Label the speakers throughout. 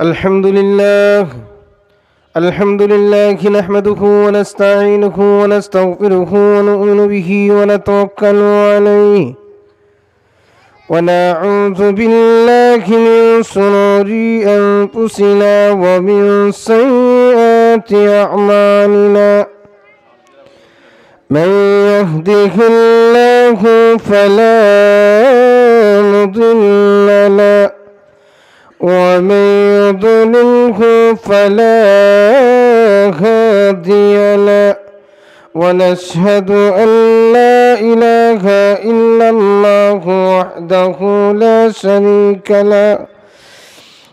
Speaker 1: الحمد لله نحمده ونستعينه ونستغفره ونؤمن به ونتوكل عليه ونعوذ بالله من شرور أنفسنا ومن سيئات أعمالنا من يهده الله فلا مضل له ومن يضلله فلا هادي له ونشهد أن لا إله إلا الله وحده لا شريك له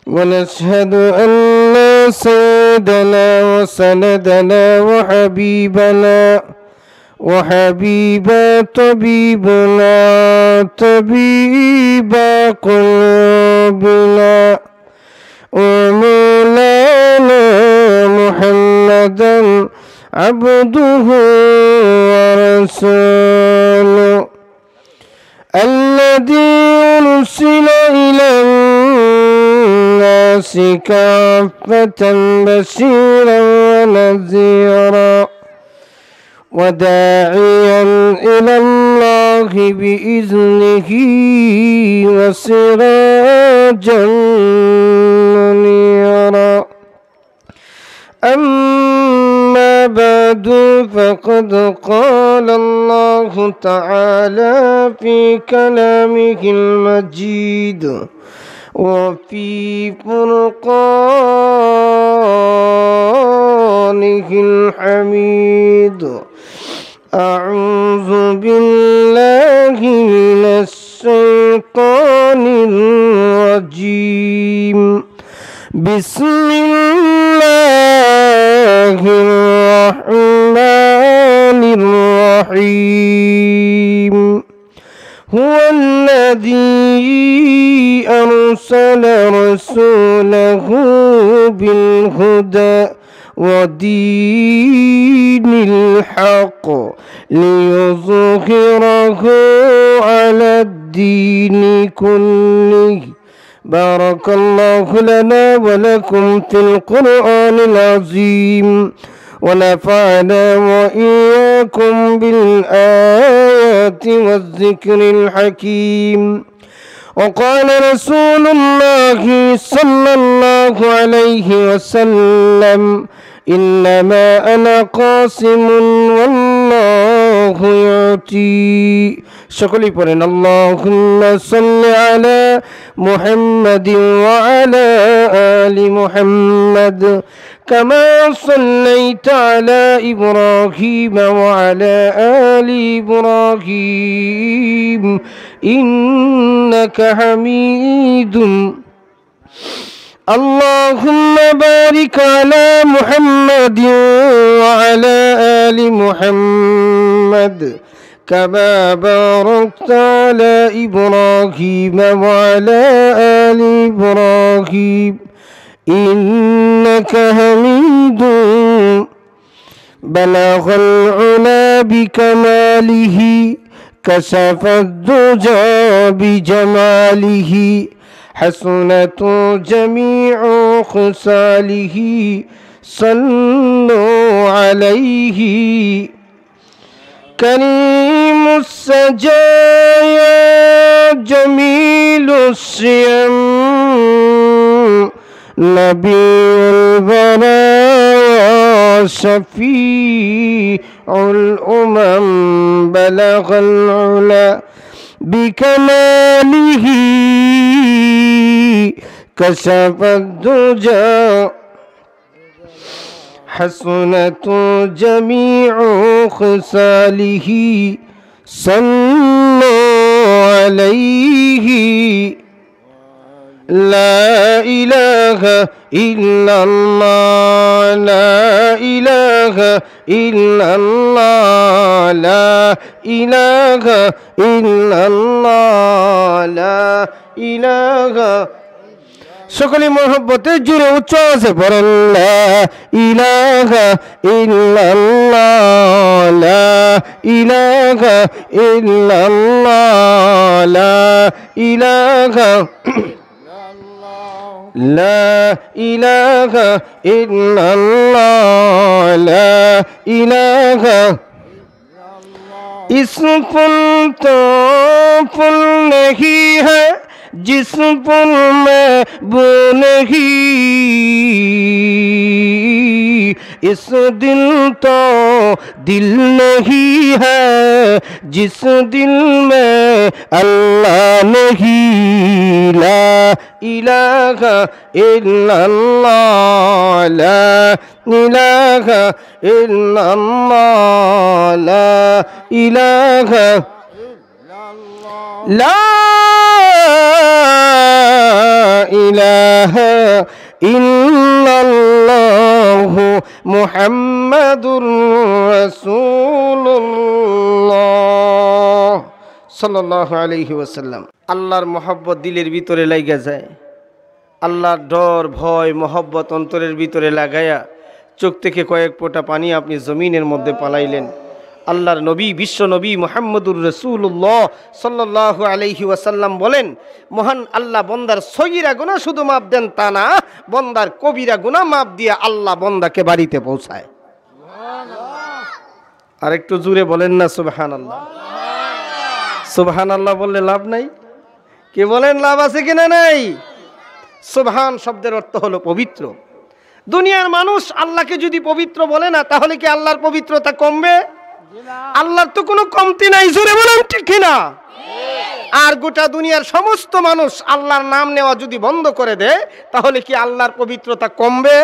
Speaker 1: ونشهد أن سيدنا وسندنا وحبيبنا وحبيب طبيبنا طبيب قلوبنا ومولانا محمدا عبده ورسوله الذي أرسل إلى الناس كافة بشيرا ونذيرا وداعيا إلى الله بإذنه وسراجا منيرا أما بعد فقد قال الله تعالى في كلامه المجيد وفي فرقانه الحميد أعوذ بالله من الشيطان الرجيم بسم الله الرحمن الرحيم هو الذي أرسل رسوله بالهدى ودين الحق ليظهره على الدين كله بارك الله لنا ولكم في القرآن العظيم ونفعنا وإياكم بالآيات والذكر الحكيم وقال رسول الله صلى الله عليه وسلم إنما أنا قاسم والله يعطي সকলেই পড়েন اللهم صل على محمد وعلى آل محمد كما صليت على إبراهيم وعلى آل إبراهيم إنك حميد اللهم بارك على محمد وعلى آل محمد كما باركت على إبراهيم وعلى آل إبراهيم إنك حميد بلغ العلا بكماله كشف الدجى بجماله حسنت جميع خصاله صلوا عليه كريم السجايا جميل الصيام نبي البرايا شفيع الأمم بلغ العلا بكماله كشف الدجى حسنت جميع خصاله صلوا عليه لا إله إلا الله لا إله إلا الله لا إله إلا الله لا إله সকলে মহব্বতে জুড়ে উচ্চ আছে পড়েন লা ইলাহা ইল্লাল্লাহ লা ইলাহা ইল্লাল্লাহ লা ইলাহা لا إله إلا الله لا إله اسم पुल तो पुल नहीं है जिस पुल में वो नहीं इस दिल तो दिल नहीं है जिस दिल में अल्लाह नहीं ला इलाहा इल्लल्लाह ला इलाहा इल्लल्लाह ला इलाहा ला इलाहा इल्लल्लाह मुहम्मदुर রাসূলুল্লাহ সাল্লাল্লাহু আলাইহি ওয়াসাল্লাম। আল্লাহর মহব্বত দিলের ভিতরে লাগা যায়, আল্লাহর ডর ভয় মহব্বত অন্তরের ভিতরে লাগায়া চোখ থেকে কয়েক ফোঁটা পানি আপনি জমিনের মধ্যে পালাইলেন। আল্লাহর নবী বিশ্ব নবী মুহাম্মদুর রাসূলুল্লাহ সাল্লাল্লাহু আলাইহি ওয়াসাল্লাম বলেন, মহান আল্লাহ বন্দার সগীরা গুনাহ শুধু মাফ দেন তা না, বন্দার কবিরা গুনাহ মাফ দিয়ে আল্লাহ বন্দাকে বাড়িতে পৌঁছায়। আর একটু জোরে বলেন না সুবহানাল্লাহ। সুবহানাল্লাহ বললে লাভ নাই? কে বলেন লাভ আছে কিনা নাই? সুবহান শব্দের অর্থ হলো পবিত্র। দুনিয়ার মানুষ আল্লাহকে যদি পবিত্র বলে না, তাহলে কি আল্লাহর পবিত্রতা কমবে? আল্লাহর তো কোনো কমতি নাই, জোরে বলেন ঠিক কিনা? আর গোটা দুনিয়ার সমস্ত মানুষ আল্লাহর নাম নেওয়া যদি বন্ধ করে দেয়, তাহলে কি আল্লাহর পবিত্রতা কমবে?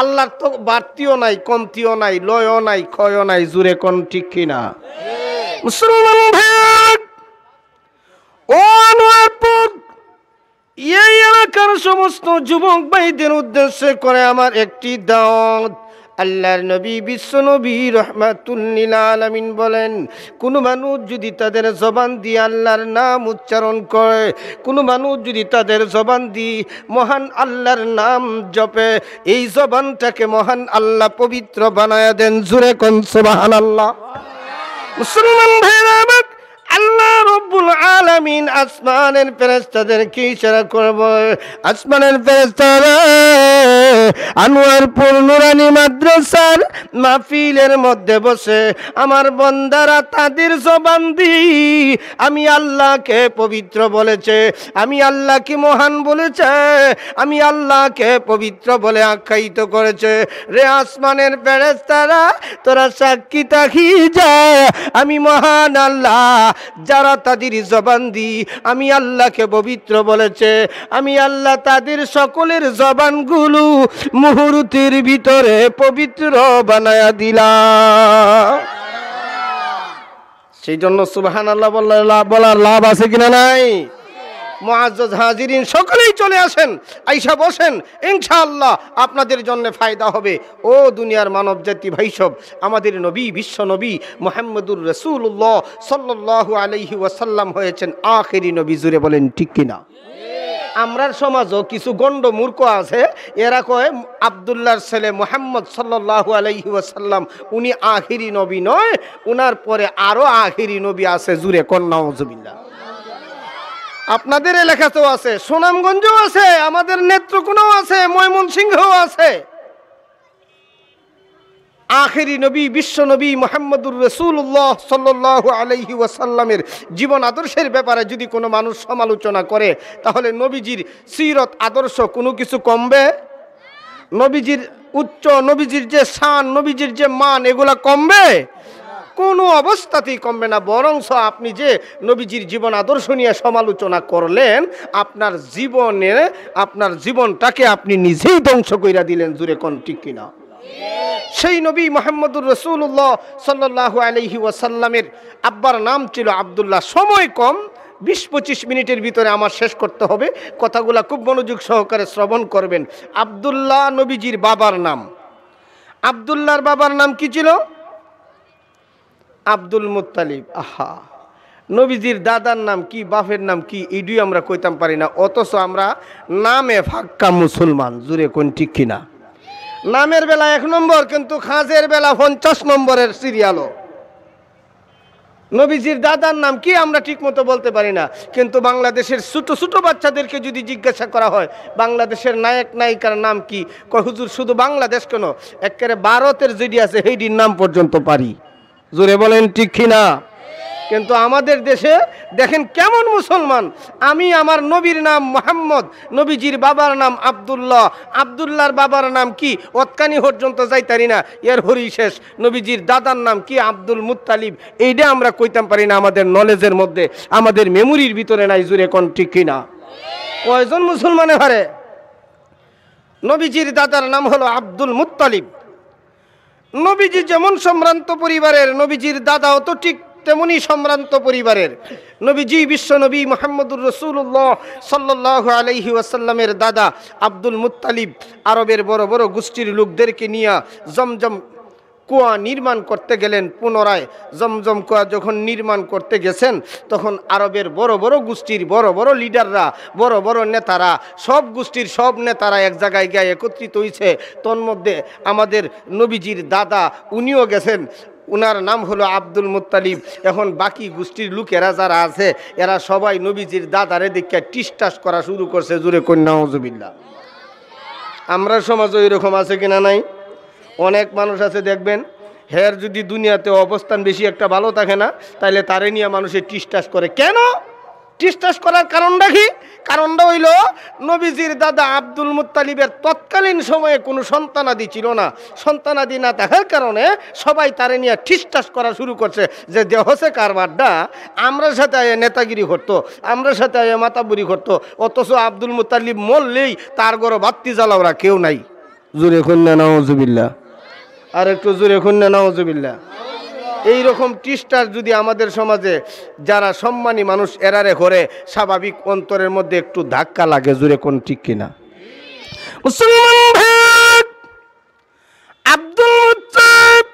Speaker 1: আল্লাহর তো বাড়তিও নাই, কমতিও নাই, লয়ও নাই, ক্ষয়ও নাই, জোরে কোন ঠিক কিনা? মুসলমান ভাই ও আনোয়ারপুর, এই এলাকার সমস্ত যুবক ভাইদের উদ্দেশ্যে করে আমার একটি দাওয়াত। আল্লাহর নবী বিশ্ব নবী রাহমাতুল লিল আলামিন বলেন, কোন মানুষ যদি তাদের জবান দিয়ে আল্লাহর নাম উচ্চারণ করে, কোন মানুষ যদি তাদের জবান দিয়ে মহান আল্লাহর নাম জপে, এই জবানটাকে মহান আল্লাহ পবিত্র বানায়া দেন। জোরে কোন সুবহানাল্লাহ। মুসলমান ভাইরা আমার, আল্লাহ রব্বুল আলামিন আসমানের ফেরেশতাদেরকে ইশারা করব, আসমানের ফেরেশতারা আনোয়ারপুর নুরানি মাদ্রাসার মাহফিলের মধ্যে বসে আমার বান্দারা তাদের জবান দিয়ে আমি আল্লাহকে পবিত্র বলেছে, আমি আল্লাহকে মহান বলেছে, আমি আল্লাহকে পবিত্র বলে আখ্যায়িত করেছে। রে আসমানের ফেরেশতারা, তোরা সাক্ষী থাকি যা, আমি মহান আল্লাহ যারা তাদের জবান দি আমি আল্লাহকে পবিত্র বলেছে, আমি আল্লাহ তাদের সকলের জবানগুলো মুহূর্তের ভিতরে পবিত্র বানায়া দিলাম। সেই জন্য সুবহানাল্লাহ বলার লাভ আছে কিনা নাই? মুআজ্জাজ হাজিরিন সকলেই চলে আসেন, আইসা বসেন, ইনশাআল্লাহ আপনাদের জন্য ফায়দা হবে। ও দুনিয়ার মানব জাতি ভাইসব, আমাদের নবী বিশ্ব নবী মুহাম্মদুর রাসূলুল্লাহ সাল্লাল্লাহু আলাইহি ওয়াসাল্লাম হয়েছেন আখেরি নবী। জুড়ে বলেন ঠিক কিনা? আমরার সমাজও কিছু গণ্ড মূর্খ আছে, এরা কয় আব্দুল্লাহর ছেলে মুহাম্মদ সাল্লাল্লাহু আলাইহি ওয়াসাল্লাম উনি আখেরি নবী নয়, উনার পরে আরো আখেরি নবী আছে। জুরে কোন নাউজুবিল্লাহ। আপনাদের এলাকাতেও আছে, সুনামগঞ্জেও আছে, আমাদের নেত্রকোনাও আছে, ময়মনসিংহেও আছে। আখেরি নবী বিশ্ব নবী মুহাম্মদুর রাসূলুল্লাহ সাল্লাল্লাহু আলাইহি ওয়াসাল্লামের জীবন আদর্শের ব্যাপারে যদি কোনো মানুষ সমালোচনা করে, তাহলে নবীজির সিরত আদর্শ কোনো কিছু কমবে? নবীজির উচ্চ, নবীজির যে শান, নবীজির যে মান, এগুলা কমবে? কোনো অবস্থাতেই কমবে না। বরঞ্চ আপনি যে নবীজির জীবন আদর্শ নিয়ে সমালোচনা করলেন, আপনার জীবনটাকে আপনি নিজেই ধ্বংস কইরা দিলেন। জুরে কোন ঠিক কিনা? সেই নবী মুহাম্মদুর রাসূলুল্লাহ সাল্লাল্লাহু আলাইহি ওয়াসাল্লামের আব্বার নাম ছিল আব্দুল্লাহ। সময় কম, 20-25 মিনিটের ভিতরে আমার শেষ করতে হবে। কথাগুলা খুব মনোযোগ সহকারে শ্রবণ করবেন। আব্দুল্লাহ নবীজির বাবার নাম। আব্দুল্লাহর বাবার নাম কি ছিল? Abdul Muttalib. আহা, নবীজির দাদার নাম কি, বাপের নাম কি, এডুই আমরা কইতাম পারি না, অথচ আমরা নামে ফাক্কা মুসলমান। জুরে কোন ঠিক কিনা? নামের বেলা 1 নম্বর, কিন্তু খাজের বেলা 50 নম্বরের সিরিয়ালও। নবীজির দাদার নাম কি আমরা ঠিক মতো বলতে পারি না, কিন্তু বাংলাদেশের ছোট ছোট বাচ্চাদেরকে যদি জিজ্ঞাসা করা হয় বাংলাদেশের নায়ক নায়িকার নাম কি, কয় হুজুর শুধু বাংলাদেশ কেন, একেবারে ভারতের যেটি আছে সেইটির নাম পর্যন্ত পারি। জোরে বলেন ঠিক কিনা? কিন্তু আমাদের দেশে দেখেন কেমন মুসলমান। আমি আমার নবীর নাম মোহাম্মদ, নবীজির বাবার নাম আব্দুল্লাহ, আব্দুল্লাহর বাবার নাম কি অতকানি পর্যন্ত যাইতারি না, এর হরি শেষ। নবীজির দাদার নাম কি আব্দুল মুত্তালিব, এইটা আমরা কইতাম পারি না, আমাদের নলেজের মধ্যে, আমাদের মেমোরির ভিতরে নাই। জুড়ে কোন ঠিক কিনা? কয়জন মুসলমানে হারে? নবীজির দাদার নাম হলো আব্দুল মুত্তালিব। নবীজি যেমন সম্ভ্রান্ত পরিবারের, নবীজির দাদাও তো ঠিক তেমনি সম্ভ্রান্ত পরিবারের। নবীজি বিশ্ব নবী মুহাম্মদুর রাসূলুল্লাহ সাল্লাল্লাহু আলাইহি ওয়াসাল্লামের দাদা আব্দুল মুত্তালিব আরবের বড় বড় গোষ্ঠীর লোকদেরকে নিয়ে জমজম কুয়া নির্মাণ করতে গেলেন। পুনরায় জমজম কুয়া যখন নির্মাণ করতে গেছেন তখন আরবের বড় বড় গোষ্ঠীর বড় বড় লিডাররা, বড় বড় নেতারা, সব গোষ্ঠীর সব নেতারা এক জায়গায় গিয়ে একত্রিত হয়েছে। তন্মধ্যে আমাদের নবীজির দাদা উনিও গেছেন, উনার নাম হলো আব্দুল মুত্তালিব। এখন বাকি গোষ্ঠীর লোকেরা যারা আছে এরা সবাই নবীজির দাদারে দেখে টিসটাস করা শুরু করছে। জুরে কন্যা নাউজুবিল্লাহ। আমরা সমাজে এরকম আছে কিনা নাই? অনেক মানুষ আছে দেখবেন, হের যদি দুনিয়াতে অবস্থান বেশি একটা ভালো থাকে না, তাইলে তারে নিয়ে মানুষের টিসটাস করে। কেন টিসটাস করার কারণটা কি? কারণটা হইল নবীজির দাদা আব্দুল মুত্তালিবের তৎকালীন সময়ে কোনো সন্তানাদি ছিল না। সন্তানাদি না থাকার কারণে সবাই তারে নিয়ে টিসটাস করা শুরু করছে যে দেহসে কারবারটা আমরা সাথে নেতাগিরি করতো, আমরা সাথে মাতাবুরি করতো, অথচ আব্দুল মুত্তালিব মরলেই তার গড় বাত্তি জ্বালাওরা কেউ নাই। জোরে কন্যা নাউজুবিল্লাহ। আর একটু জোরে কন্যা নাউজুবিল্লাহ। এইরকম টিস্টার যদি আমাদের সমাজে যারা সম্মানী মানুষ এরারে করে, স্বাভাবিক অন্তরের মধ্যে একটু ধাক্কা লাগে। জোরে কোন ঠিক কিনা? মুসলমান আব্দুল মুত্তালিব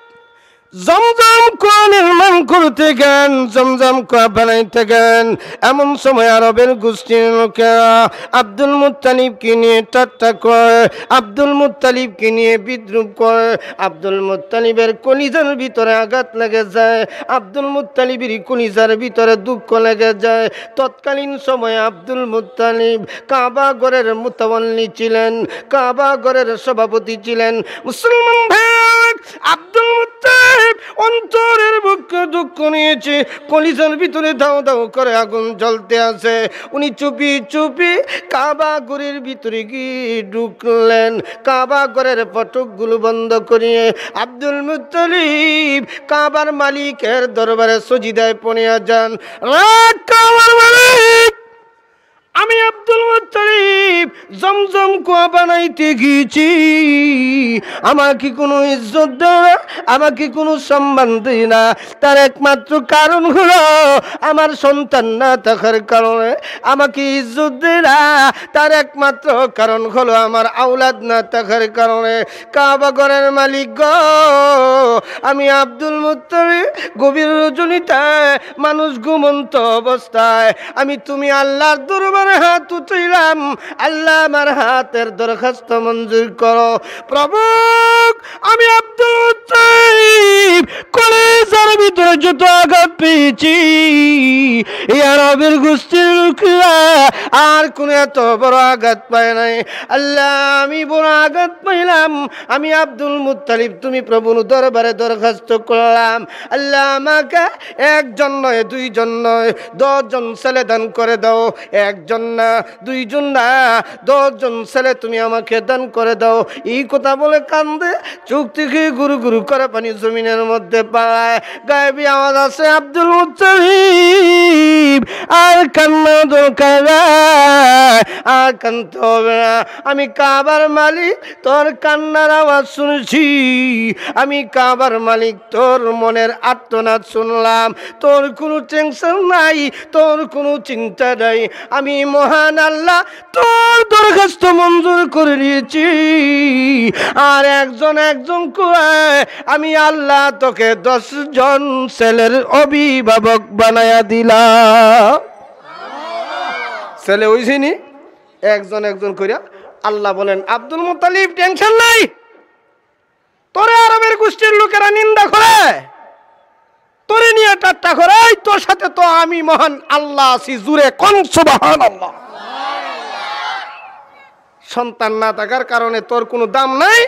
Speaker 1: জমজম কুয়া নির্মাণ করতে গেন, জমজম কুয়া বানাইতে গেন। এমন সময় আরবের গোষ্ঠীর লোকেরা আব্দুল মুত্তালিবকে নিয়ে ঠাট্টা করে, আব্দুল মুত্তালিবকে নিয়ে বিদ্রুপ করে। আব্দুল মুত্তালিবের কলিজার ভিতরে আঘাত লেগে যায়, আব্দুল মুত্তালিবের কলিজার ভিতরে দুঃখ লেগে যায়। তৎকালীন সময়ে আব্দুল মুত্তালিব কাবা ঘরের মুতাওয়াল্লি ছিলেন, কাবা ঘরের সভাপতি ছিলেন। মুসলমান ভাই, আব্দুল মুত্তালিব অন্তরের বুকে দুঃখ নিয়েছে, কলিজার ভিতরে দাও দাও করে আগুন জ্বলতে আছে। উনি চুপি চুপি কাবা ঘরের ভিতরে গিয়ে ঢুকলেন। কাবা ঘরের ফটকগুলো বন্ধ করিয়ে আব্দুল মুত্তালিব কাবার মালিকের দরবারে সজিদায় পড়িয়া যান। কাবার মালিক, আমি আব্দুল মুত্তালিব জমজম কুয়া বানাইতে গিয়েছি, আমাকে কোনো ইজ্জত দেয় না, আমাকে কোনো সম্মান দেয় না। তার একমাত্র কারণ হলো আমার সন্তান না থাকার কারণে আমাকে ইজ্জত দেয় না। তার একমাত্র কারণ হলো আমার আওলাদ না থাকার কারণে। কাবা ঘরের মালিক গো, আমি আব্দুল মুত্তালিব গভীর রজনীতে মানুষ ঘুমন্ত অবস্থায় আমি তুমি আল্লাহর দরবারে হাত উঠাইলাম, আল্লাহ আমার হাতের দরখাস্ত মঞ্জুর করো। প্রভু, আমি আব্দুল মুত্তালিব কলেজের ভিতরে যত আঘাত পেয়েছি এই আরবের গোষ্ঠীর লোকেরা আর কোন এত বড় আঘাত পায় নাই। আল্লাহ, আমি বড় আঘাত পাইলাম। আমি আব্দুল মুত্তালিব তুমি প্রভুর দরবারে দরখাস্ত করলাম, আল্লাহ আমাকে একজন নয়, দুইজন নয়, 10 জন ছেলে দান করে দাও। একজন না, দুইজন না, 10 জন ছেলে তুমি আমাকে দান করে দাও। এই কথা বলে কান্দে, চোখ থেকে গুরু গুরু করে পানি জমিনের মধ্যে পায়। গায়েবী আওয়াজ আছে, আব্দুল মুত্তালিব আর কান্না দরকার, আর কান্দতে হবে না। আমি কাবার মালিক, তোর কান্নার আওয়াজ শুনেছি। আমি কাবার মালিক, তোর মনের আর্তনাদ শুনলাম। তোর কোনো টেনশন নাই, তোর কোনো চিন্তা নাই। আমি মহান আল্লাহ তোর দরখাস্ত মঞ্জুর করে নিয়েছি। আর একজন একজন করে আমি আল্লাহ তোকে 10 জন ছেলের অভিভাবক বানায়া দিলাম। ছেলে হইছিনি একজন একজন করিয়া। আল্লাহ বলেন, আব্দুল মুত্তালিব টেনশন নাই, তোরে আরবের গোষ্ঠীর লোকেরা নিন্দা করে, তোরে নিয়ে ঠাট্টা করে, এই তোর সাথে তো আমি মহান আল্লাহ আছি, জুড়ে কোন সুবহানাল্লাহ। সন্তান না থাকার কারণে তোর কোনো দাম নাই,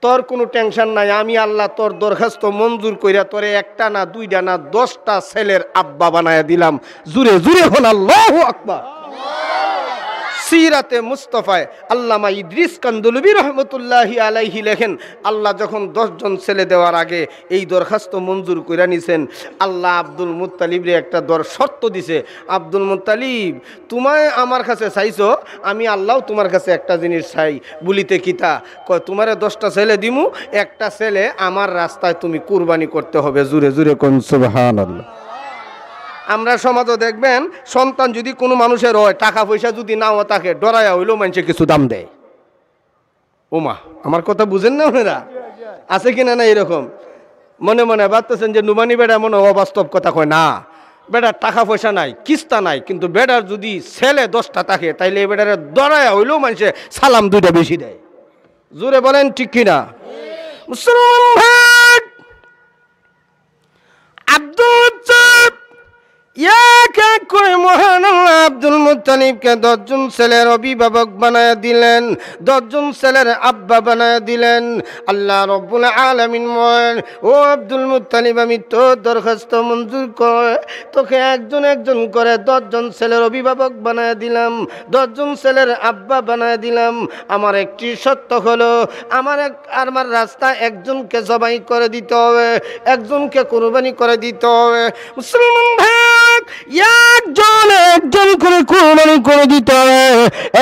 Speaker 1: তোর কোনো টেনশন নাই। আমি আল্লাহ তোর দরখাস্ত মঞ্জুর কইরা তোরে একটা না দুইটা না 10টা ছেলের আব্বা বানায়া দিলাম। জুরে জুরে হল আল্লাহু আকবার। সিরাতে মুস্তাফায় আল্লামা ইদ্রিস কান্দলবি রহমতুল্লাহি আলাইহি লেখেন, আল্লাহ যখন 10 জন ছেলে দেওয়ার আগে এই দরখাস্ত মঞ্জুর কইরা নিছেন, আল্লাহ আব্দুল মুত্তালিবরে একটা শর্ত দিছে, আব্দুল মুত্তালিব তোমায় আমার কাছে চাইছো, আমি আল্লাহ তোমার কাছে একটা জিনিস চাই। বলিতে কিতা কয়, তোমারে 10টা ছেলে দিমু, একটা ছেলে আমার রাস্তায় তুমি কুরবানি করতে হবে। জুরে জুরে কোন সুবহানাল্লাহ। আমরা সমাজও দেখবেন, সন্তান যদি কোনো মানুষের হয়, টাকা পয়সা যদি নাও তাকে ডরায়া হইলেও মানুষে কিছু দাম দেয়। ওমা, আমার কথা বুঝেন না ওনারা? আছে কিনা না এরকম? মনে মনে ভাবতেছেন যে নুমানি বেড়া মনে অবাস্তব কথা কয়। না, বেড়ার টাকা পয়সা নাই, কিস্তা নাই, কিন্তু বেড়ার যদি ছেলে 10টা থাকে তাইলে এই বেড়ারে ডরায়া হইলেও মানুষে সালাম 2টা বেশি দেয়। জোরে বলেন ঠিক কিনা? মুসলমান আব্দুল এক এক করে মহান আল্লাহ আব্দুল মুত্তালিবকে 10 জন ছেলের অভিভাবক বানায় দিলেন, 10 জন ছেলের আব্বা বানায় দিলেন। আল্লাহ রব্বুল আলামিন বলেন, ও আব্দুল মুত্তালিব, আমি তোর দরখাস্ত মঞ্জুর করে তোকে একজন একজন করে 10 জন ছেলের অভিভাবক বানায় দিলাম, 10 জন ছেলের আব্বা বানায় দিলাম। আমার একটি শর্ত হলো, আমার রাস্তায় একজনকে জবাই করে দিতে হবে, একজনকে কুরবানি করে দিতে হবে। মুসলমান ভাই, একজন একজন করে কুরবানি করে দিতে হবে,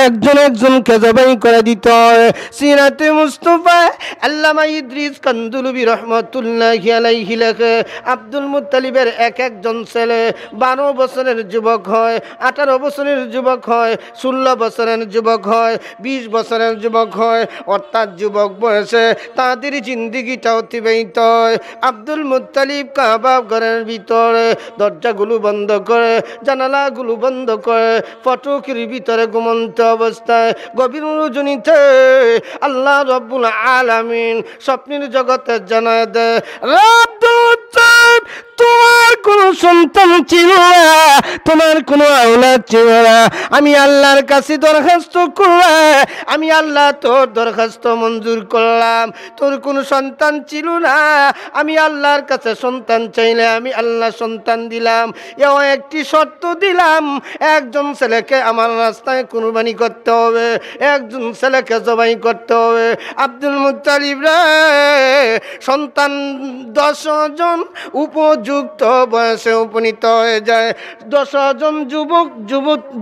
Speaker 1: একজন একজনকে জবাই করে দিতে হবে। সিরাতে মুস্তাফা আল্লামা ইদ্রিস কান্দলবি রহমাতুল্লাহি আলাইহি লেখে, আব্দুল মুত্তালিবের এক একজন ছেলে 12 বছরের যুবক হয়, 18 বছরের যুবক হয়, 16 বছরের যুবক হয়, 20 বছরের যুবক হয়। অর্থাৎ যুবক বয়সে তাদের জিন্দেগিটা অতিবাহিত হয়। আব্দুল মুত্তালিব কাবা ঘরের ভিতরে দরজাগুলো বন্ধ করে, জানালাগুলো বন্ধ করে, ফটকের ভিতরে ঘুমন্ত অবস্থায় গভীর রজনীতে আল্লাহ রব্বুল আলামিন স্বপ্নের জগতে জানায় দেয়, তোমার কোনো সন্তান ছিল না, তোমার কোনো আওলাদ ছিল না। আমি আল্লাহর কাছে দরখাস্ত করলাম, আমি আল্লাহ তোর দরখাস্ত মঞ্জুর করলাম। তোর কোনো সন্তান ছিল না, আমি আল্লাহর কাছে সন্তান চাইলে আমি আল্লাহ সন্তান দিলাম। এও একটি শর্ত দিলাম, একজন ছেলেকে আমার রাস্তায় কুরবানি করতে হবে, একজন ছেলেকে জবাই করতে হবে। আব্দুল মুত্তালিব রে, সন্তান 10 জন উপযুক্ত বয়সে উপনীত হয়ে যায়, 10 জন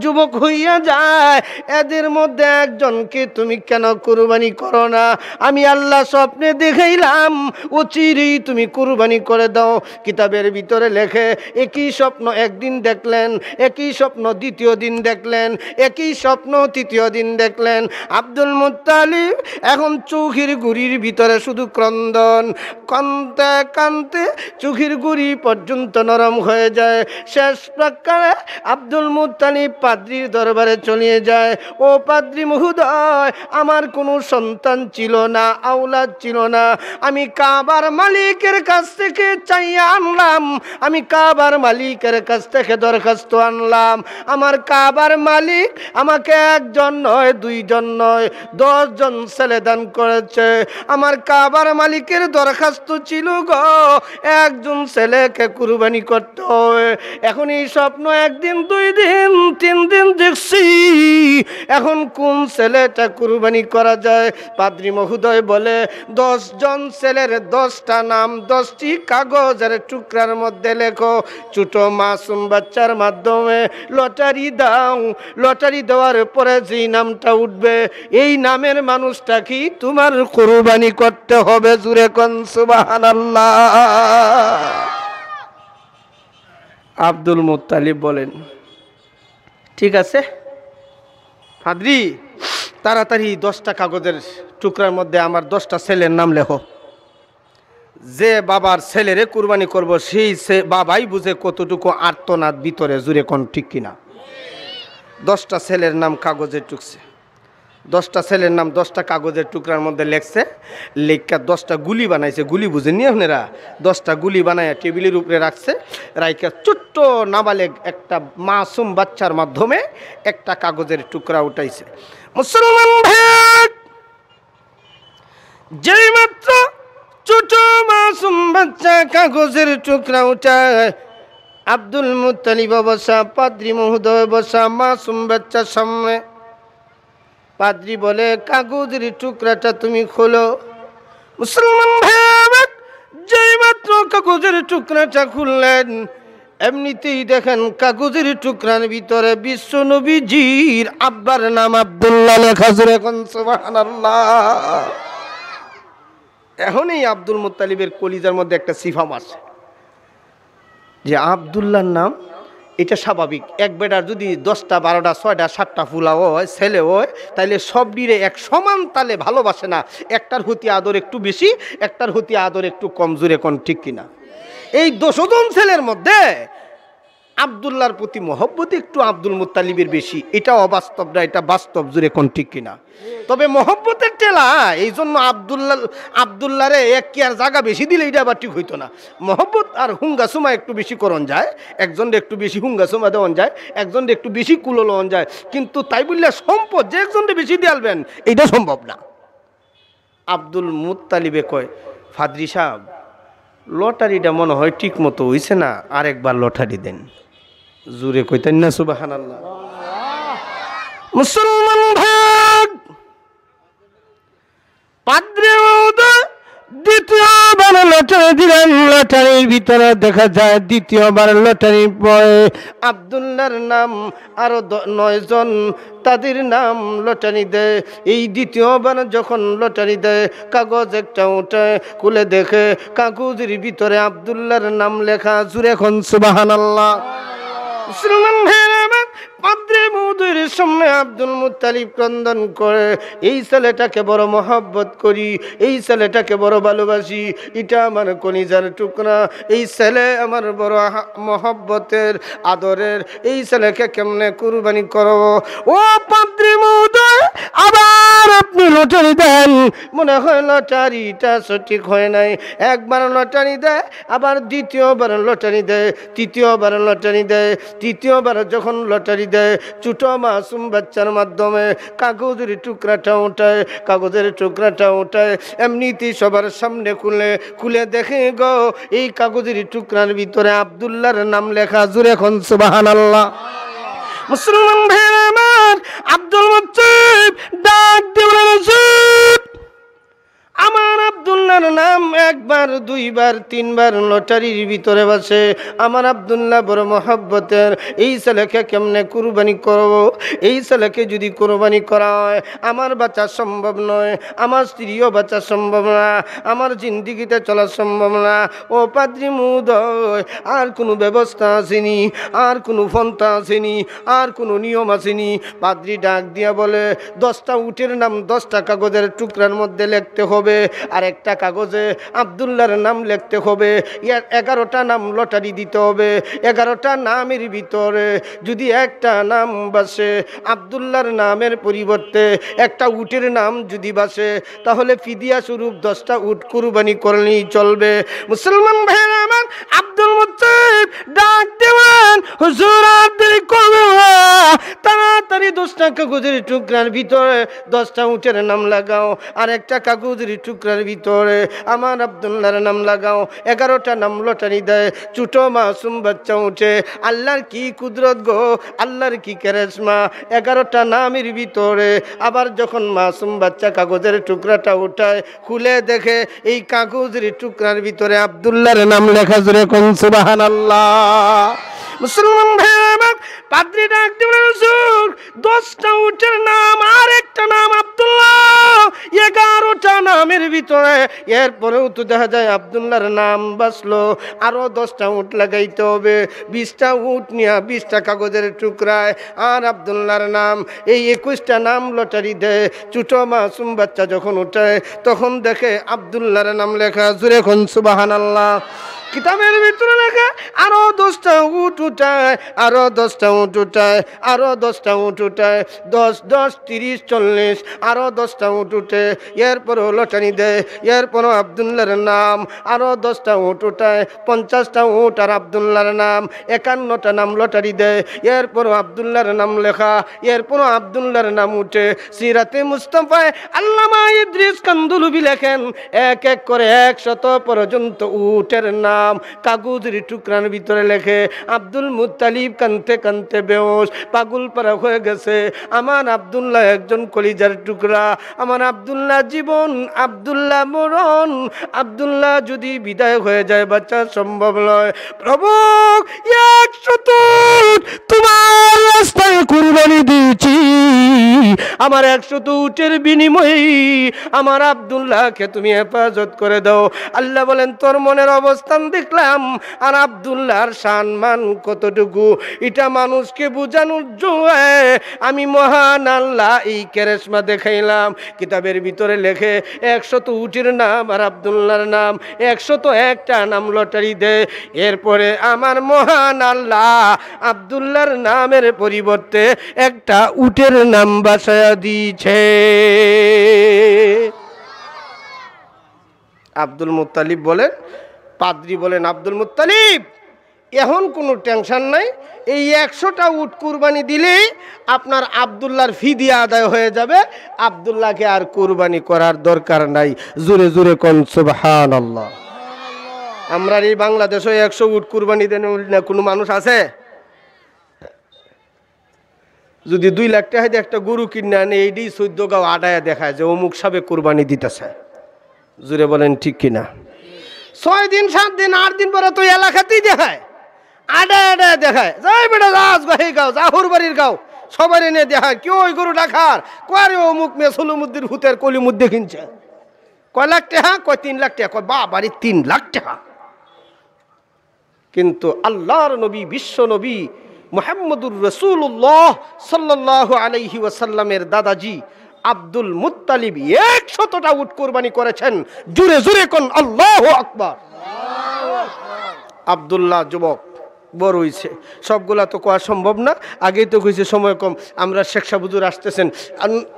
Speaker 1: যুবক হইয়া যায়। এদের মধ্যে একজনকে তুমি কেন কুরবানি করো না? আমি আল্লাহ স্বপ্নে দেখাইলাম, অচিরেই তুমি কুরবানি করে দাও। কিতাবের ভিতরে লেখে, একই স্বপ্ন একদিন দেখলেন, একই স্বপ্ন দ্বিতীয় দিন দেখলেন, একই স্বপ্ন তৃতীয় দিন দেখলেন। আব্দুল মুত্তালিব এখন চোখের গুড়ির ভিতরে শুধু ক্রন্দন, কানতে কানতে চোখের গুড়ি পর্যন্ত নরম হয়ে যায়। শেষ প্রকারে আব্দুল মুত্তালিব পাদ্রীর দরবারে চলে যায়। ও পাদ্রী মহোদয়, আমার কোনো সন্তান ছিল না, আওলাদ ছিল না, আমি কাবার মালিকের কাছ থেকে চাইয়া আনলাম, আমি কাবার মালিকের কাছ থেকে দরখাস্ত আনলাম। আমার কাবার মালিক আমাকে 1 জন নয়, 2 জন নয়, 10 জন ছেলে দান করেছে। আমার কাবার মালিকের দরখাস্ত ছিল গো, একজন ছেলেকে কুরবানি করতে হবে। এখন এই স্বপ্ন 1 দিন, 2 দিন, 3 দিন দেখছি, এখন কোন ছেলেটা কুরবানি করা যায়? পাদ্রী মহোদয় বলে, 10 জন ছেলের 10টা নাম 10টি কাগজের টুকরার মধ্যে লেখো, ছোট মাসুম বাচ্চার মাধ্যমে লটারি দাও। লটারি দেওয়ার পরে যেই নামটা উঠবে, এই নামের মানুষটা কি তোমার কুরবানি করতে হবে। জুরে কোন সুবহানাল্লাহ। আব্দুল মুত্তালিব বলেন, ঠিক আছে পাদ্রী, তাড়াতাড়ি 10টা কাগজের টুকরার মধ্যে আমার 10টা ছেলের নাম লেখো। যে বাবার ছেলেরে কুরবানি করব, সেই বাবাই বুঝে কতটুকু আর্তনাদ ভিতরে। জুরে কোন ঠিক কিনা? 10টা ছেলের নাম কাগজে টুকছে। 10টা ছেলের নাম 10টা কাগজের টুকরার মধ্যে লেখছে, লেখা 10টা গুলি বানাইছে, গুলি বুঝেননি আপনারা? 10টা গুলি বানায় টেবিলের উপরে রাখছে, রাইকা ছোট্ট নাবালেগ একটা মাসুম বাচ্চার মাধ্যমে একটা কাগজের টুকরা উঠাইছে। মুসলমান ভাই, যেই মাত্র ছোট মাসুম বাচ্চা কাগজের টুকরা উঠায়, আব্দুল মুত্তালিব বসা, পাদ্রী মহোদয় বসা মাসুম বাচ্চার সামনে। পাদ্রী বলে, কাগজের টুকরাটা তুমি খোলো। মুসলমান ভাই, যেই মাত্র কাগজের টুকরাটা খুললেন, এমনিতেই দেখেন কাগজের টুকরার ভিতরে বিশ্ব নবীজির আব্বার নাম আব্দুল্লাহ লেখা। জোরে এখন সুবহানাল্লাহ। এখন এই আব্দুল মুত্তালিবের কলিজার মধ্যে একটা সিফাম আছে যে আব্দুল্লাহর নাম, এটা স্বাভাবিক। এক বেটার যদি 10টা 12টা 6টা 7টা ফুলা হয়, ছেলে হয়, তাইলে সব ডিরে এক সমান তালে ভালোবাসে না। একটার হতি আদর একটু বেশি, একটার হতি আদর একটু কম। জোরে কোন ঠিক কিনা? এই 10 জন ছেলের মধ্যে আব্দুল্লাহর প্রতি মহব্বত একটু আব্দুল মুত্তালিবের বেশি। এটা অবাস্তব না, এটা বাস্তব। জোরে কোন ঠিক কিনা? তবে মহব্বতের টেলা এই জন্য আব্দুল্লাহরে এক কি আর জায়গা বেশি দিলে এটা আবার ঠিক হইতো না। মহব্বত আর হুঙ্গাসুমা একটু বেশি করন যায়, একজনের একটু বেশি হুঙ্গাসুমা দেওয়ান যায়, একজনের একটু বেশি কুলো লওয়ান যায়, কিন্তু তাই বললে সম্পদ যে একজনকে বেশি দিয়ালবেন এইটা সম্ভব না। আব্দুল মুত্তালিবে কয়, ফাদ্রি সাহেব, লটারিটা মনে হয় ঠিক মতো হইছে না, আরেকবার লটারি দেন। জোরে কইতেন না সুবহানাল্লাহ। মুসলমান ভাই, পাদ্রী মহোদয় দ্বিতীয়বার লটারি দিলেন। লটারির ভিতরে দেখা যায় দ্বিতীয়বার লটারির পরে আব্দুল্লাহর নাম আরো 9 জন, তাদের নাম লটারি দেয়। এই দ্বিতীয়বার যখন লটারি দেয়, কাগজ একটা উঠায়, খুলে দেখে কাগজের ভিতরে আব্দুল্লাহর নাম লেখা। জোরে এখন সুবহানাল্লাহ। মুসলমান ভাইরা, পাদ্রী মহোদয়ের সামনে আব্দুল মুত্তালিব ক্রন্দন করে, এই ছেলেটাকে বড় মহব্বত করি, এই ছেলেটাকে বড় ভালোবাসি, এটা আমার কলিজার টুকরা, এই ছেলে আমার বড় মহব্বতের আদরের, এই ছেলেকে কেমনে কুরবানি করব? ও পাদ্রী মহোদয়, আবার আপনি লটারি দেন। মনে হয় লটারিটা সঠিক হয় নাই। একবার লটারি দেয়, আবার দ্বিতীয়বার লটারি দেয়, তৃতীয়বার লটারি দেয়। তৃতীয়বার যখন লটারি দেয়, ছোট মাসুম বাচ্চার মাধ্যমে কাগজের টুকরাটা উঠায়, কাগজের টুকরাটা উঠায়, এমনিতেই সবার সামনে খুলে দেখে গো, এই কাগজের টুকরার ভিতরে আব্দুল্লাহর নাম লেখা। জোরে এখন সুবহানাল্লাহ। মুসলমান ভাইরা আমার, আব্দুল মুত্তালিব ডাক দিয়ে বলেন, আমার আব্দুল্লাহর নাম একবার 2বার 3বার লটারির ভিতরে বসে, আমার আব্দুল্লাহ বড় মহব্বতের, এই ছেলেকে কেমনে কুরবানি করব? এই ছেলেকে যদি কুরবানি করা হয়, আমার বাঁচা সম্ভব নয়, আমার স্ত্রীও বাঁচা সম্ভব না, আমার জিন্দিগিতে চলা সম্ভব না। ও পাদ্রী মহোদয়, আর কোনো ব্যবস্থা আসেনি, আর কোনো পন্থা আসেনি, আর কোনো নিয়ম আসেনি? পাদ্রী ডাক দিয়া বলে, 10টা উটের নাম 10টা কাগজের টুকরার মধ্যে লিখতে হবে, আর একটা কাগজে আব্দুল্লাহর নাম লিখতে হবে, 11টা নাম লটারি দিতে হবে। 11টা নামের ভিতরে যদি একটা নাম বাসে, আব্দুল্লাহর নামের পরিবর্তে একটা উটের নাম যদি বাসে, তাহলে ফিদিয়া স্বরূপ 10টা উট কুরবানি করলেই চলবে। মুসলমান ভাইরা আমার, আব্দুল মুত্তালিব ডাক দেওয়ান, হুজুর আর দেরি করবে না, তাড়াতাড়ি 10টা কাগজের টুকরার ভিতরে 10টা উটের নাম লাগাও, আর একটা কাগজের টুকরার ভিতরে আমার আব্দুল্লাহর নাম লাগাও। 11টা নাম লটারি দেয়, ছোট মাসুম বাচ্চা উঠে। আল্লাহর কি কুদরত গো, আল্লাহর কি কারিশমা! 11টা নামের ভিতরে আবার যখন মাসুম বাচ্চা কাগজের টুকরাটা উঠায়, খুলে দেখে এই কাগজের টুকরার ভিতরে আব্দুল্লাহর নাম লেখা। জোরে কোন সুবহানাল্লাহ। মুসলমান ভাইরা, পাদ্রী ডাক দিলেন, হুজুর 10টা উটের নাম আর একটা নাম আব্দুল্লাহ, 11টা নামের ভিতরে। এরপরেও তো দেখা যায় আব্দুল্লাহর নাম বাসলো, আরো 10টা উট লাগাইতে হবে। 20টা উট নিয়ে 20টা কাগজের টুকরায় আর আব্দুল্লাহর নাম, এই 21টা নাম লটারি দেয়। ছোট মাসুম বাচ্চা যখন উঠায়, তখন দেখে আব্দুল্লাহর নাম লেখা। জোরে কোন সুবহানাল্লাহ। কিতাবের ভিতরে লেখা আরো 10টা উট উঠায়, আরো 10টা উট উঠায়, আরো 10টা উট উঠায়, 10 10 30 40 আরো 10টা উট উঠে, এরপরও লটারি দেয়, এরপরও আব্দুল্লাহর নাম, আরো 10টা উট উঠায়, 50টা উট আর আব্দুল্লাহর নাম, 51টা নাম লটারি দেয়, এরপরও আব্দুল্লাহর নাম লেখা, এরপরও আব্দুল্লাহর নাম উঠে। সিরাতে মুস্তাফায় আল্লামা ইদ্রিস কান্দুলুবি লেখেন এক এক করে 100 পর্যন্ত উটের নাম কাগজের টুকরার ভিতরে লেখে। আব্দুল মুত্তালিব কানতে কানতে বেহুশ পাগল পারা হয়ে গেছে। আমার আব্দুল্লাহ একজন কলিজার টুকরা, আমার আব্দুল্লাহ জীবন, আব্দুল্লাহ মরণ, আব্দুল্লাহ যদি বিদায় হয়ে যায় বাচ্চা সম্ভব নয়। প্রভু 100 তোমার রাস্তায় কুরবানি দিয়েছি, আমার 100 উটের বিনিময়ে আমার আব্দুল্লাহকে তুমি হেফাজত করে দাও। আল্লাহ বলেন তোর মনের অবস্থান দেখলাম, আর আব্দুল্লাহর সম্মান কতটুকু এটা মানুষকে বোঝানোর জন্য আমি মহান আল্লাহ এই কেরেশমা দেখাইলাম। কিতাবের ভিতরে লেখে 100 উটের নাম আর আব্দুল্লাহর নাম, 101টা নাম লটারি দেয়। এরপরে আমার মহান আল্লাহ আব্দুল্লাহর নামের পরিবর্তে একটা উটের নাম বাসায়া দিয়েছে। আব্দুল মুত্তালিব বলেন, পাদ্রী বলেন আব্দুল মুত্তালিব এখন কোনো টেনশন নাই, এই 100টা উট কুরবানি দিলেই আপনার আব্দুল্লাহর ফিদিয়া আদায় হয়ে যাবে, আব্দুল্লাহকে আর কুরবানি করার দরকার নাই। জোরে জোরে কোন সুবহানাল্লাহ। আমরা এই বাংলাদেশে 100 উট কুরবানি দেন না কোনো মানুষ আছে? যদি 2 লাখ টাকা দিয়ে একটা গরু কিনে আনে, এইটি 14 গাঁও আডায় দেখায় যে অমুক সাবে কুরবানি দিতেছে। জোরে বলেন ঠিক কিনা? 6 দিন 7 দিন 8 দিন পরে তো এলাকাতেই দেখায়, আডায় আডায় দেখায়, যাই বেটা রাজ গাহি গাও, জাহুর বাড়ির গাও, সবার এনে দেখায় কেউ ওই গরু ডাকার কয় অমুক মেসলুমুদ্দির হুতের কলিমুদ্দে কিনছে। কয় লাখ টাকা? কয় 3 লাখ টাকা। কয় বা বাড়ি 3 লাখ টাকা। কিন্তু আল্লাহর নবী, বিশ্ব নবী মুহাম্মদুর রাসূলুল্লাহ সাল্লাল্লাহু আলাইহি ওয়াসাল্লামের দাদাজি আব্দুল মুত্তালিব 100টা উট কুরবানি করেছেন। জোরে জোরে কোন আল্লাহু আকবার। আব্দুল্লাহ যুবক বড় হইছে, সবগুলা তো কোয়া সম্ভব না, আগেই তো কইছে সময় কম। আমরা শেখ সাহুজুর আসতেছেন,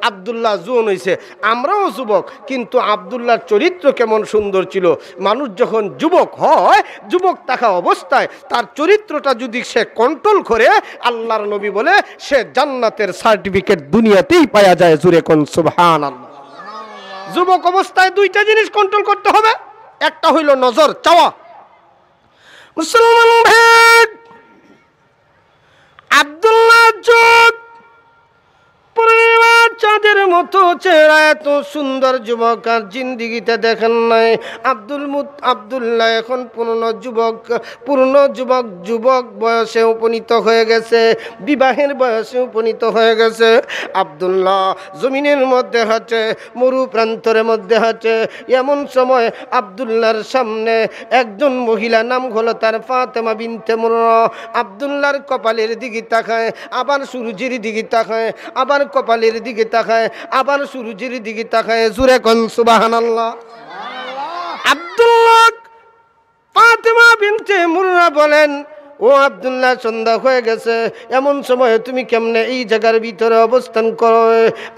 Speaker 1: আব্দুল্লাহ জোয়ান হইছে, আমরাও যুবক, কিন্তু আব্দুল্লাহর চরিত্র কেমন সুন্দর ছিল। মানুষ যখন যুবক হয়, যুবক থাকা অবস্থায় তার চরিত্রটা যদি সে কন্ট্রোল করে, আল্লাহর নবী বলে সে জান্নাতের সার্টিফিকেট দুনিয়াতেই পাওয়া যায়। জোরে কোন সুবহানাল্লাহ। যুবক অবস্থায় 2টা জিনিস কন্ট্রোল করতে হবে, একটা হইল নজর চাওয়া। মুসলমান ভাই, আব্দুল্লাহ যোগ পূর্ণিমার চাঁদের মতো চেহারা, এত সুন্দর যুবক আর জিন্দিগিতে দেখেন নাই। আব্দুল্লাহ এখন পূর্ণ যুবক বয়সে উপনীত হয়ে গেছে, বিবাহের বয়সে উপনীত হয়ে গেছে। আব্দুল্লাহ জমিনের মধ্যে হাঁটে, মরু প্রান্তরের মধ্যে হাঁটে। এমন সময় আব্দুল্লাহর সামনে একজন মহিলা, নাম হলো তার ফাতেমা বিনতে মুররা। আব্দুল্লাহর কপালের দিকে তাকায়, আবার সূর্যের দিকে তাকায়, আবার কপালের দিকে তাকায়, আবার সূর্যের দিকে তাকায়। জোরে কোন সুবহানাল্লাহ। আব্দুল্লাহ ফাতেমা বিনতে মুররা বলেন, ও আব্দুল্লাহ সন্ধ্যা হয়ে গেছে, এমন সময় তুমি কেমনে এই জায়গার ভিতরে অবস্থান করো?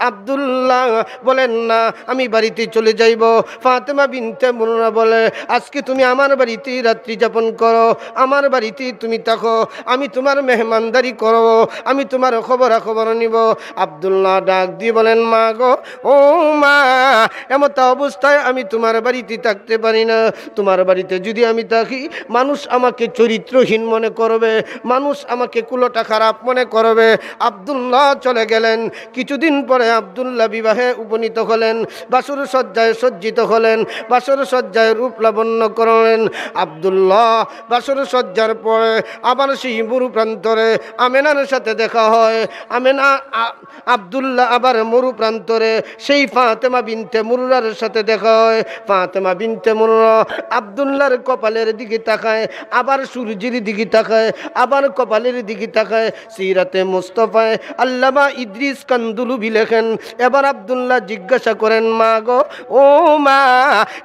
Speaker 1: আব্দুল্লাহ বলেন, না আমি বাড়িতে চলে যাইব। ফাতেমা বিনতে মুররা বলে, আজকে তুমি আমার বাড়িতেই রাত্রি যাপন করো, আমার বাড়িতেই তুমি থাকো, আমি তোমার মেহমানদারি করো, আমি তোমার খবর নিব। আব্দুল্লাহ ডাক দিয়ে বলেন, মা গো, ও মা, এমত অবস্থায় আমি তোমার বাড়িতে থাকতে পারি না। তোমার বাড়িতে যদি আমি থাকি, মানুষ আমাকে চরিত্রহীন মনে করবে, মানুষ আমাকে কুলোটা খারাপ মনে করবে। আব্দুল্লাহ চলে গেলেন। কিছুদিন পরে আব্দুল্লাহ বিবাহে উপনীত হলেন, বাসর সজ্জায় সজ্জিত হলেন, বাসর সজ্জায় রূপ লাবণ্য করলেন। আব্দুল্লাহ বাসর সজ্জার পরে আবার সেই মরু প্রান্তরে আমেনার সাথে দেখা হয়। আমেনা আব্দুল্লাহ আবার মরু প্রান্তরে সেই ফাতেমা বিনতে বিনতে মুররার সাথে দেখা হয়। ফাতেমা বিনতে মুররা আব্দুল্লাহর কপালের দিকে তাকায়, আবার সূর্যের দিকে তাকায়, আবার কপালের দিকে তাকায়। সিরাতে মুস্তাফায় আল্লামা ইদ্রিস কান্দুলুবি লেখেন, এবার আব্দুল্লাহ জিজ্ঞাসা করেন, মা গো, ও মা,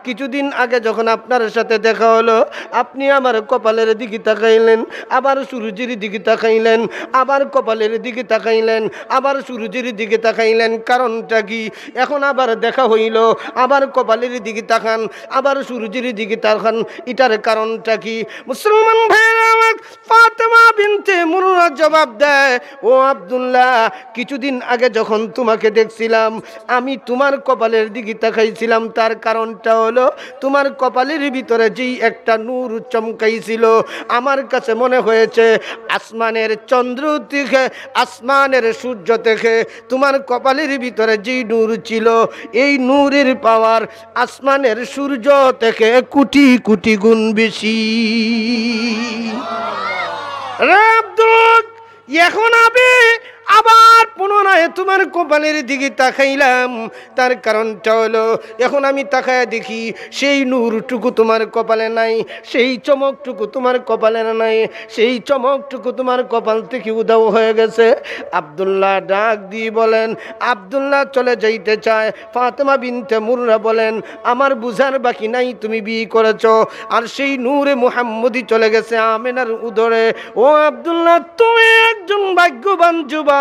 Speaker 1: কিছুদিন আগে যখন আপনার সাথে দেখা হলো, আপনি আমার কপালের দিকে তাকাইলেন, আবার সূর্যের দিকে তাকাইলেন, আবার কপালের দিকে তাকাইলেন, আবার সূর্যের দিকে তাকাইলেন, কারণটা কি? এখন আবার দেখা হইল, আবার কপালের দিকে তাকান, আবার সূর্যের দিকে তাকান, এটার কারণটা কি? মুসলমান ভাইরা আমার, ফাতেমা বিনতে মুররা জবাব দেয়, ও আব্দুল্লাহ, কিছুদিন আগে যখন তোমাকে দেখছিলাম, আমি তোমার কপালের দিকে তাকাইছিলাম, তার কারণটা হলো তোমার কপালের ভিতরে যেই একটা নূর চমকাইছিল, আমার কাছে মনে হয়েছে আসমানের চন্দ্র থেকে, আসমানের সূর্য থেকে তোমার কপালের ভিতরে যেই নূর ছিল, এই নূরের পাওয়ার আসমানের সূর্য থেকে কোটি কোটি গুণ বেশি। রে আব্দুল, এখন আমি আবার পুনরায় তোমার কপালের দিকে তাকাইলাম, তার কারণটা হলো এখন আমি তাকায় দেখি সেই নূরটুকু তোমার কপালে নাই, সেই চমকটুকু তোমার কপালে নাই, সেই চমকটুকু তোমার কপাল থেকে উধাও হয়ে গেছে। আব্দুল্লাহ ডাক দিয়ে বলেন, আব্দুল্লাহ চলে যাইতে চায়। ফাতেমা বিনতে মুররা বলেন, আমার বুঝার বাকি নাই, তুমি বিয়ে করেছ, আর সেই নূরে মুহাম্মদী চলে গেছে আমেনার উদরে। ও আব্দুল্লাহ, তুমি একজন ভাগ্যবান যুবক,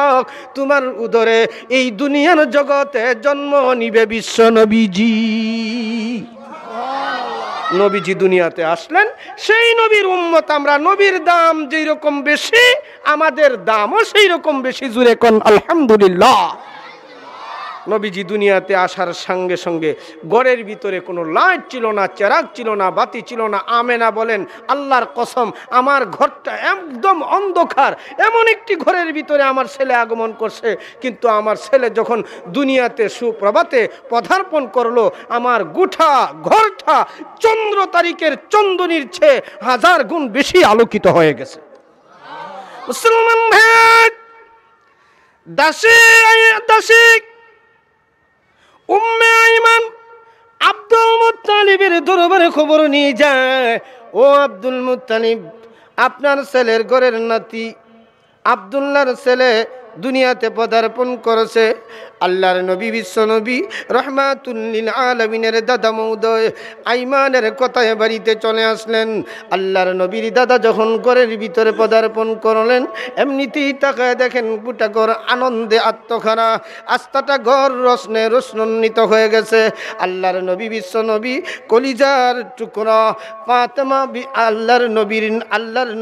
Speaker 1: তোমার উদরে এই দুনিয়ার জগতে জন্ম নিবে বিশ্ব নবীজি। নবীজি দুনিয়াতে আসলেন, সেই নবীর উম্মত আমরা। নবীর দাম যেই রকম বেশি, আমাদের দামও সেই রকম বেশি। জুড়ে কোন আলহামদুলিল্লাহ। নবীজি দুনিয়াতে আসার সঙ্গে সঙ্গে ঘরের ভিতরে কোনো লাইট ছিল না, চেরাগ ছিল না, বাতি ছিল না। আমেনা বলেন, আল্লাহর কসম, আমার ঘরটা একদম অন্ধকার। এমন একটি ঘরের ভিতরে আমার ছেলে আগমন করছে, কিন্তু আমার ছেলে যখন দুনিয়াতে সুপ্রভাতে পদার্পণ করলো, আমার গোটা ঘরটা চন্দ্র তারিখের চন্দনীর চেয়ে 1000 গুণ বেশি আলোকিত হয়ে গেছে। মুসলমান ভাই, দাসী উম্মে আইমান আব্দুল মুত্তালিবের দরবারে খবর নিয়ে যায়, ও আব্দুল মুত্তালিব, আপনার ছেলের ঘরের নাতি আব্দুল্লাহর ছেলে দুনিয়াতে পদার্পণ করেছে। আল্লাহর নবী, বিশ্ব নবী, রহমাতুল লিল আলামিনের দাদা মহোদয় আইমানের কথায় বাড়িতে চলে আসলেন। আল্লাহর নবীর দাদা যখন ঘরের ভিতরে পদার্পণ করলেন, এমনিতেই তাকায় দেখেন গোটা ঘর আনন্দে আত্মখানা, আস্তাটা ঘর রসনে রসনান্বিত হয়ে গেছে। আল্লাহর নবী, বিশ্ব নবী, কলিজার টুকরা ফাতেমা, আল্লাহর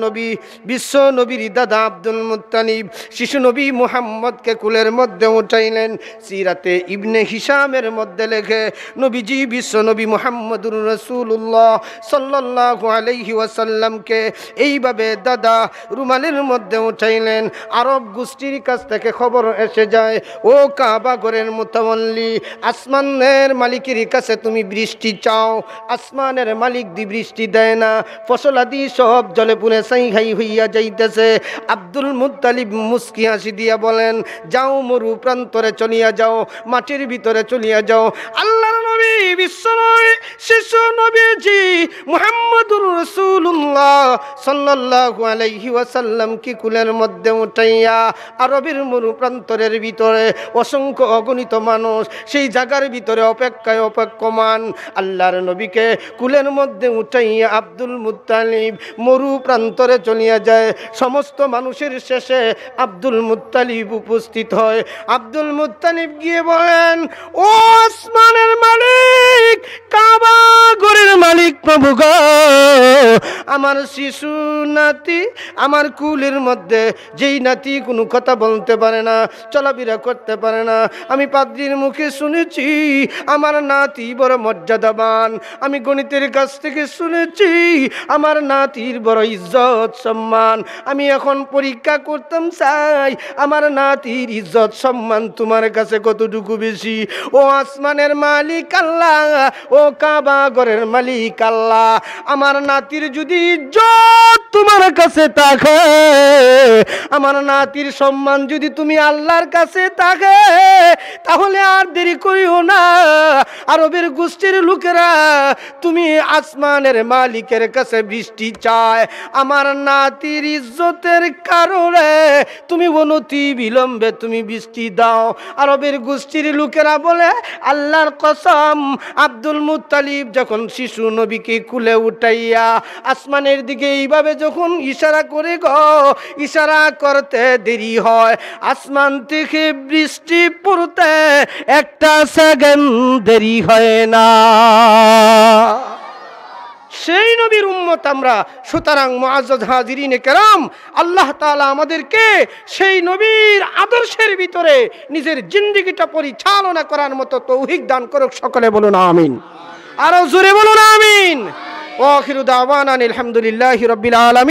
Speaker 1: নবী বিশ্ব নবীর দাদা আব্দুল মুত্তালিব শিশু নবী মুহাম্মদকে কুলের মধ্যে উঠাইলেন। সিরাতে ইবনে হিশামের মধ্যে লেখে, নবীজি বিশ্ব নবী মুহাম্মদুর রাসূলুল্লাহ সাল্লাল্লাহু আলাইহি ওয়াসাল্লামকে এইভাবে দাদা রুমালের মধ্যে উঠাইলেন। আরব গোষ্ঠীর কাছ থেকে খবর এসে যায়, ও কাবা ঘরের মুতাওয়াল্লি, আসমানের মালিকের কাছে তুমি বৃষ্টি চাও, আসমানের মালিক দি বৃষ্টি দেয় না, ফসল আদি সব জলে পুরে ছাই হইয়া যাইতেছে। আব্দুল মুত্তালিব মুস্কি হাসি দিয়া বলেন, যাও মরু প্রান্তরে চলিয়া যাও, মাটির ভিতরে চলিয়া যাও। আল্লাহর নবী, বিশ্ব নবী, শিশু নবীজি মুহাম্মদুর রাসূলুল্লাহ সাল্লাল্লাহু আলাইহি ওয়াসাল্লাম কি কুলের মধ্যে উঠাইয়া আরবের মরু প্রান্তরের ভিতরে অসংখ্য অগণিত মানুষ সেই জায়গার ভিতরে অপেক্ষমান। আল্লাহর নবীকে কুলের মধ্যে উঠাইয়া আব্দুল মুত্তালিব মরু প্রান্তরে চলিয়া যায়। সমস্ত মানুষের শেষে আব্দুল মুত্তালিব উপস্থিত হয়। আব্দুল মুত্তালিব গিয়ে বলেন, ও আসমানের মালিক, কাবা ঘরের মালিক প্রভু গো, আমার শিশু নাতি, আমার কুলের মধ্যে যেই নাতি কোনো কথা বলতে পারে না, চলাফেরা করতে পারে না, আমি পাদ্রীর মুখে শুনেছি আমার নাতি বড় মর্যাদাবান, আমি গণিতের কাছ থেকে শুনেছি আমার নাতির বড় ইজ্জত সম্মান, আমি এখন পরীক্ষা করতাম চাই আমার নাতির ইজ্জত সম্মান তোমার কাছে কতটুকু বেশি। ও আসমানের মালিক আল্লাহ, ও কাবা ঘরের মালিক আল্লাহ, আমার নাতির যদি ইজ্জত তোমার কাছে থাকে, আমার নাতির সম্মান যদি তুমি আল্লাহর কাছে থাকে, তাহলে আর দেরি করিও না। আরবের গোষ্ঠীর লোকেরা তুমি আসমানের মালিকের কাছে বৃষ্টি চায়, আমার নাতির ইজ্জতের কারণে তুমি অনতি বিলম্বে তুমি বৃষ্টি দাও। আরবের গোষ্ঠীর লোকেরা বলে, আল্লাহর কসম, আব্দুল মুত্তালিব যখন শিশু নবীকে কুলে উঠাইয়া আসমানের দিকে এইভাবে যখন ইশারা করে গো, ইশারা করতে দেরি হয়, আসমান থেকে বৃষ্টি পড়তে একটা সেকেন্ড দেরি হয় না। সেই নবীর উম্মত আমরা। সুতরাং মুআজ্জাজ হাজিরিনে কেরাম, আল্লাহ তাআলা আমাদেরকে সেই নবীর আদর্শের ভিতরে নিজের জিন্দেগিটা পরিচালনা করার মতো তৌফিক দান করুক। সকলে বলুন আমিন, আরো জোরে বলুন আমিন। ওয়া আখিরু দাওয়ানা আলহামদুলিল্লাহি রাব্বিল আলামিন।